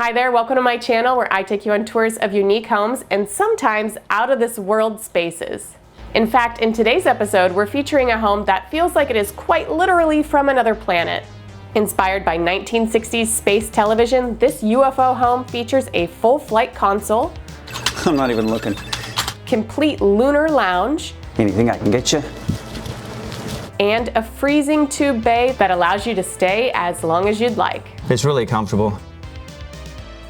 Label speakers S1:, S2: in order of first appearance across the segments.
S1: Hi there, welcome to my channel where I take you on tours of unique homes and sometimes out of this world spaces. In fact, in today's episode, we're featuring a home that feels like it is quite literally from another planet. Inspired by 1960s space television, this UFO home features a full flight console.
S2: I'm not even looking.
S1: Complete lunar lounge.
S2: Anything I can get you?
S1: And a freezing tube bay that allows you to stay as long as you'd like.
S2: It's really comfortable.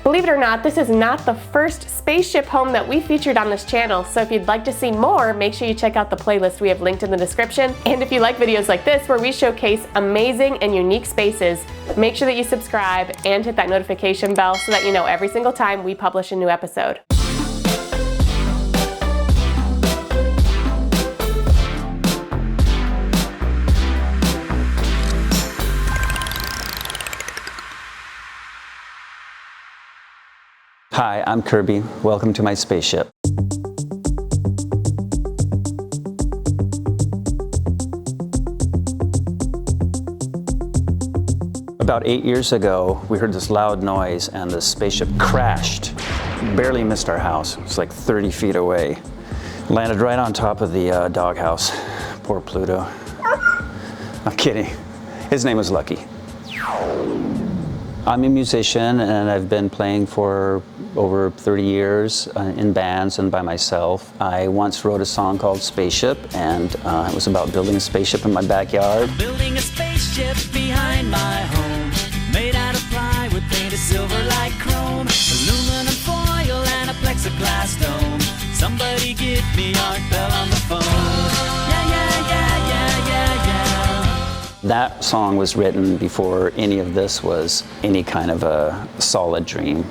S1: Believe it or not, this is not the first spaceship home that we featured on this channel, so if you'd like to see more, make sure you check out the playlist we have linked in the description. And if you like videos like this where we showcase amazing and unique spaces, make sure that you subscribe and hit that notification bell so that you know every single time we publish a new episode.
S2: Hi, I'm Kirby. Welcome to my spaceship. About 8 years ago, we heard this loud noise and the spaceship crashed. Barely missed our house. It was like 30 feet away. Landed right on top of the doghouse. Poor Pluto. I'm kidding. His name was Lucky. I'm a musician and I've been playing for over 30 years in bands and by myself. I once wrote a song called Spaceship, and it was about building a spaceship in my backyard.
S3: Building a spaceship behind my home, made out of plywood painted silver like chrome, aluminum foil and a plexiglass dome. Somebody get me Art Bell on the phone. Yeah, yeah, yeah, yeah, yeah, yeah.
S2: That song was written before any of this was any kind of a solid dream.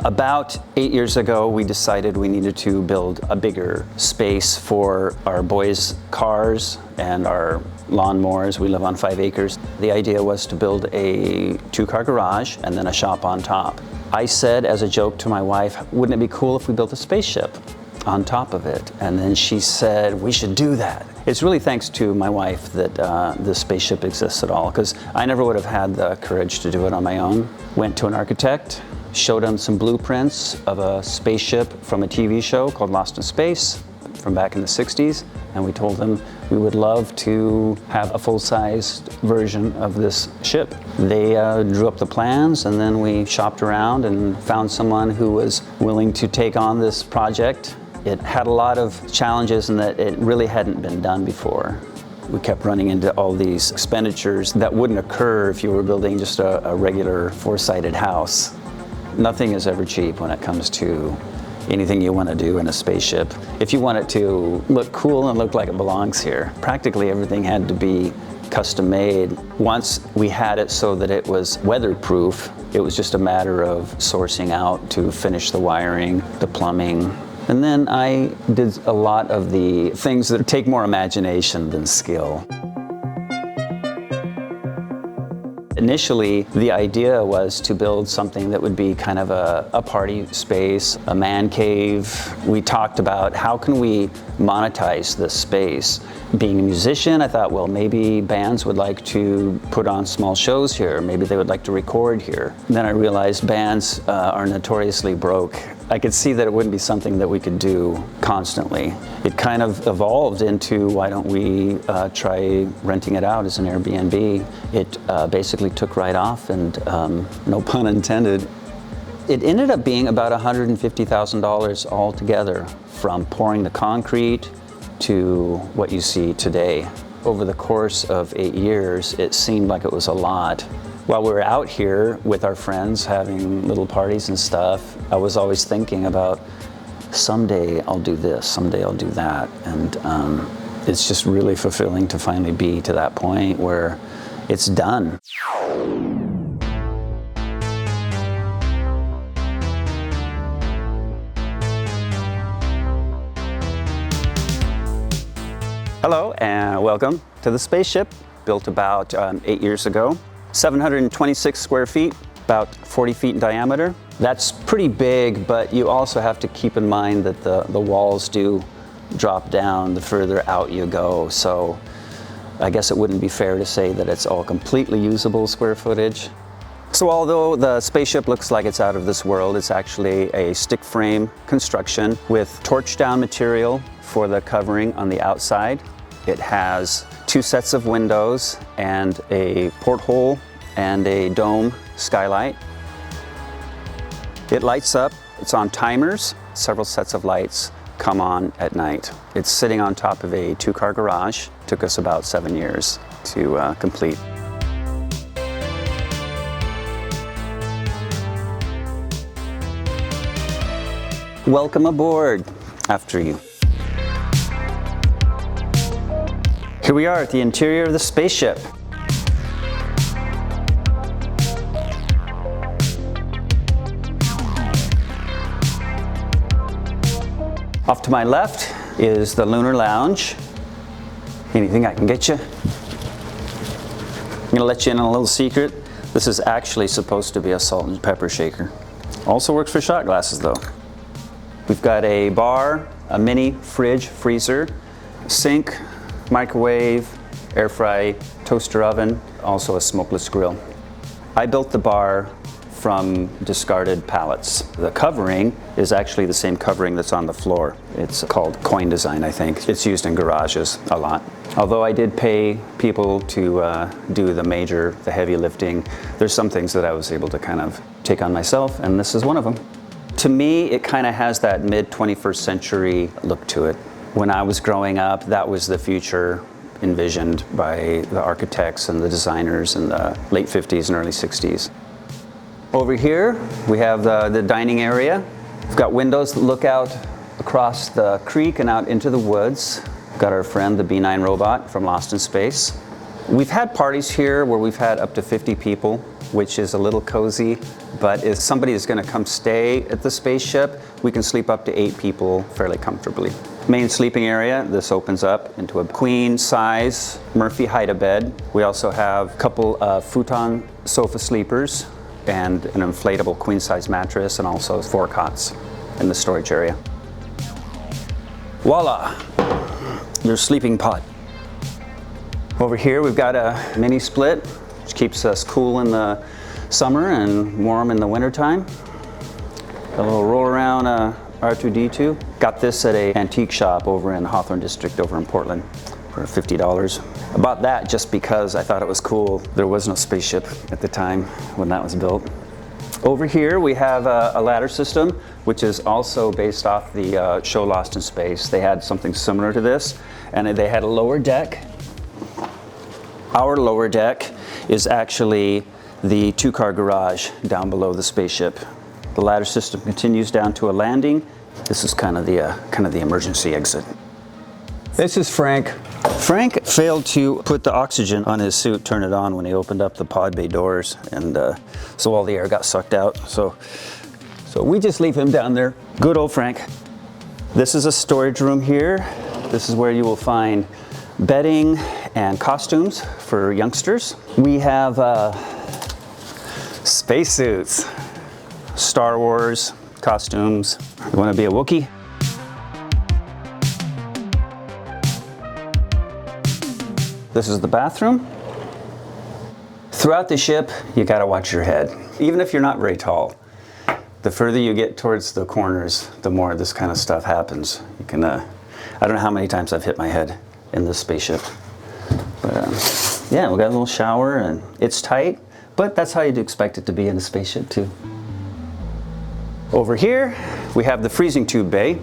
S2: About 8 years ago, we decided we needed to build a bigger space for our boys' cars and our lawnmowers. We live on 5 acres. The idea was to build a 2-car garage and then a shop on top. I said as a joke to my wife, wouldn't it be cool if we built a spaceship on top of it? And then she said, we should do that. It's really thanks to my wife that this spaceship exists at all, because I never would have had the courage to do it on my own. Went to an architect, showed him some blueprints of a spaceship from a TV show called Lost in Space from back in the 60s, and we told him we would love to have a full-sized version of this ship. They drew up the plans, and then we shopped around and found someone who was willing to take on this project. It had a lot of challenges in that it really hadn't been done before. We kept running into all these expenditures that wouldn't occur if you were building just a regular 4-sided house. Nothing is ever cheap when it comes to anything you want to do in a spaceship. If you want it to look cool and look like it belongs here, practically everything had to be custom made. Once we had it so that it was weatherproof, it was just a matter of sourcing out to finish the wiring, the plumbing. And then I did a lot of the things that take more imagination than skill. Initially, the idea was to build something that would be kind of a party space, a man cave. We talked about how can we monetize this space. Being a musician, I thought, well, maybe bands would like to put on small shows here. Maybe they would like to record here. Then I realized bands are notoriously broke. I could see that it wouldn't be something that we could do constantly. It kind of evolved into, why don't we try renting it out as an Airbnb? It basically took right off, and no pun intended. It ended up being about $150,000 altogether, from pouring the concrete to what you see today. Over the course of 8 years, it seemed like it was a lot. While we were out here with our friends having little parties and stuff, I was always thinking about, someday I'll do this, someday I'll do that. And it's just really fulfilling to finally be to that point where it's done. Hello and welcome to the spaceship, built about 8 years ago. 726 square feet, about 40 feet in diameter. That's pretty big, but you also have to keep in mind that the walls do drop down the further out you go. So I guess it wouldn't be fair to say that it's all completely usable square footage. So although the spaceship looks like it's out of this world, it's actually a stick frame construction with torch down material for the covering on the outside. It has 2 sets of windows and a porthole and a dome skylight. It lights up, it's on timers, several sets of lights come on at night. It's sitting on top of a 2-car garage. Took us about 7 years to complete. Welcome aboard, after you. Here we are at the interior of the spaceship. Off to my left is the Lunar Lounge. Anything I can get you? I'm gonna let you in on a little secret. This is actually supposed to be a salt and pepper shaker. Also works for shot glasses though. We've got a bar, a mini fridge, freezer, sink, microwave, air fry, toaster oven, also a smokeless grill. I built the bar from discarded pallets. The covering is actually the same covering that's on the floor. It's called coin design, I think. It's used in garages a lot. Although I did pay people to do the heavy lifting, there's some things that I was able to kind of take on myself, and this is one of them. To me, it kind of has that mid-21st century look to it. When I was growing up, that was the future envisioned by the architects and the designers in the late 50s and early 60s. Over here, we have the dining area. We've got windows that look out across the creek and out into the woods. We've got our friend, the B9 robot from Lost in Space. We've had parties here where we've had up to 50 people, which is a little cozy, but if somebody is going to come stay at the spaceship, we can sleep up to 8 people fairly comfortably. Main sleeping area, this opens up into a queen size Murphy hide-a-bed. We also have a couple of futon sofa sleepers and an inflatable queen size mattress, and also 4 cots in the storage area. Voila, your sleeping pod. Over here we've got a mini split, which keeps us cool in the summer and warm in the wintertime. A little roll around R2-D2. Got this at an antique shop over in Hawthorne District over in Portland for $50. I bought that just because I thought it was cool. There was no spaceship at the time when that was built. Over here we have a ladder system, which is also based off the show Lost in Space. They had something similar to this, and they had a lower deck. Our lower deck is actually the 2-car garage down below the spaceship. The ladder system continues down to a landing. This is kind of the emergency exit. This is Frank. Frank failed to put the oxygen on his suit, turn it on when he opened up the pod bay doors, and so all the air got sucked out. So we just leave him down there. Good old Frank. This is a storage room here. This is where you will find bedding and costumes for youngsters. We have spacesuits, Star Wars costumes. You want to be a Wookiee? This is the bathroom. Throughout the ship, you gotta watch your head. Even if you're not very tall, the further you get towards the corners, the more this kind of stuff happens. You can, I don't know how many times I've hit my head in this spaceship. But yeah, we got a little shower and it's tight, but that's how you'd expect it to be in a spaceship too. Over here, we have the freezing tube bay,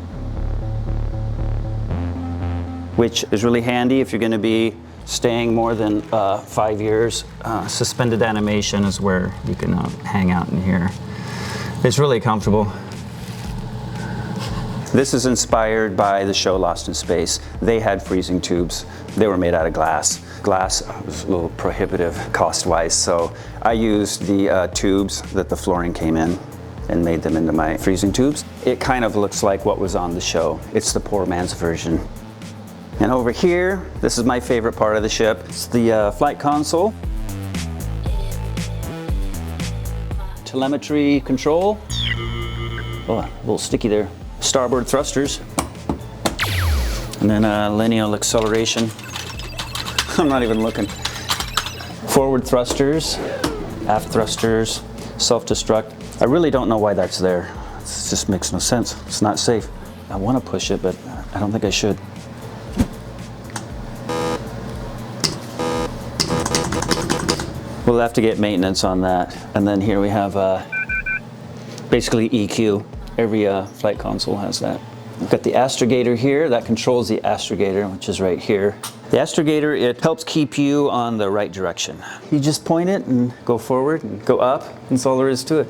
S2: which is really handy if you're gonna be staying more than 5 years. Suspended animation is where you can hang out in here. It's really comfortable. This is inspired by the show Lost in Space. They had freezing tubes. They were made out of glass. Glass was a little prohibitive cost-wise, so I used the tubes that the flooring came in and made them into my freezing tubes. It kind of looks like what was on the show. It's the poor man's version. And over here, this is my favorite part of the ship. It's the flight console. Telemetry control. Oh, a little sticky there. Starboard thrusters. And then linear acceleration. I'm not even looking. Forward thrusters. aft thrusters, self-destruct. I really don't know why that's there. It just makes no sense. It's not safe. I want to push it, but I don't think I should. We'll have to get maintenance on that. And then here we have basically EQ. Every flight console has that. We've got the astrogator here. That controls the astrogator, which is right here. The astrogator, it helps keep you on the right direction. You just point it and go forward and go up. That's all there is to it.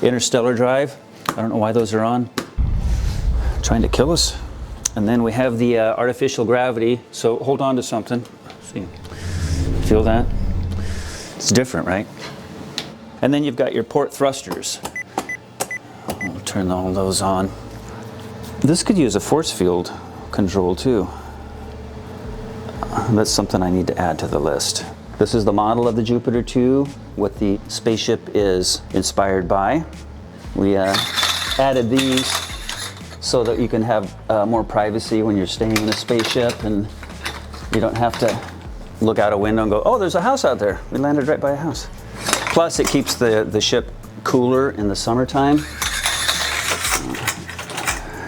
S2: Interstellar drive. I don't know why those are on. Trying to kill us. And then we have the artificial gravity. So hold on to something. See, feel that? It's different, right? And then you've got your port thrusters. I'll turn all those on. This could use a force field control too. That's something I need to add to the list. This is the model of the Jupiter 2, what the Spaceship is inspired by. We added these so that you can have more privacy when you're staying in a spaceship and you don't have to look out a window and go, oh, there's a house out there. We landed right by a house. Plus, it keeps the ship cooler in the summertime.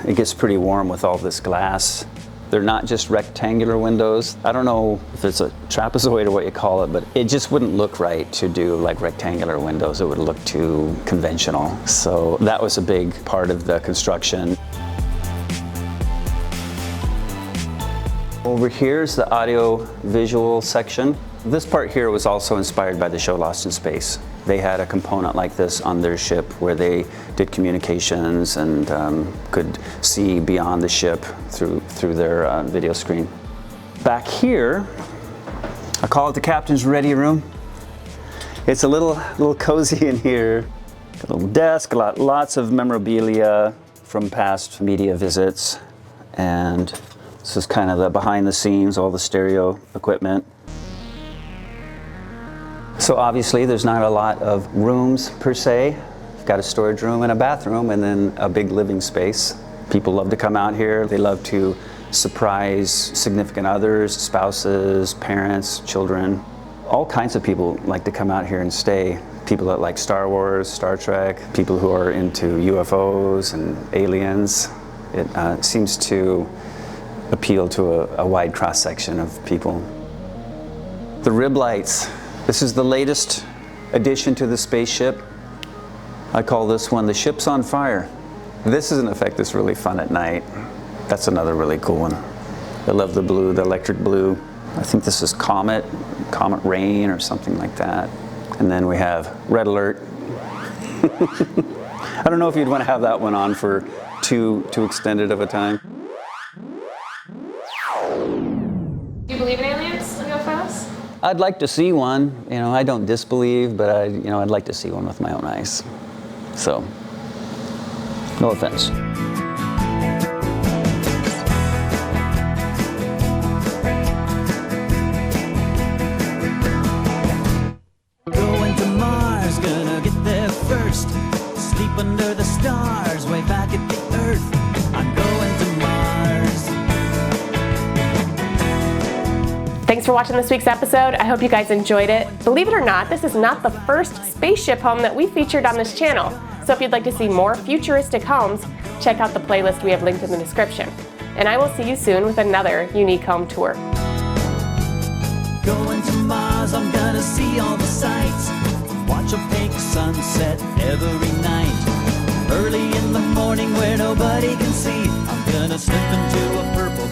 S2: It gets pretty warm with all this glass. They're not just rectangular windows. I don't know if it's a trapezoid or what you call it, but it just wouldn't look right to do like rectangular windows. It would look too conventional. So that was a big part of the construction. Over here is the audio-visual section. This part here was also inspired by the show Lost in Space. They had a component like this on their ship where they did communications and could see beyond the ship through their video screen. Back here, I call it the captain's ready room. It's a little cozy in here. Got a little desk, lots of memorabilia from past media visits, and this is kind of the behind the scenes, all the stereo equipment. So obviously there's not a lot of rooms per se. We've got a storage room and a bathroom and then a big living space. People love to come out here. They love to surprise significant others, spouses, parents, children. All kinds of people like to come out here and stay. People that like Star Wars, Star Trek, people who are into UFOs and aliens. It seems to appeal to a wide cross-section of people. The rib lights. This is the latest addition to the Spaceship. I call this one the ship's on fire. This is an effect that's really fun at night. That's another really cool one. I love the blue, the electric blue. I think this is comet rain or something like that. And then we have red alert. I don't know if you'd want to have that one on for too extended of a time.
S1: Do you believe in aliens and UFOs?
S2: I'd like to see one. You know, I don't disbelieve, but I'd like to see one with my own eyes. So, no offense.
S3: Going to Mars, gonna get there first. Sleep under the stars, way back at the Earth. I'm going to Mars.
S1: Thanks for watching this week's episode. I hope you guys enjoyed it. Believe it or not, this is not the first spaceship home that we featured on this channel. So if you'd like to see more futuristic homes, check out the playlist we have linked in the description. And I will see you soon with another unique home tour.
S3: Going to Mars, I'm gonna see all the sights. Watch a pink sunset every night. Early in the morning where nobody can see, I'm gonna slip into a purple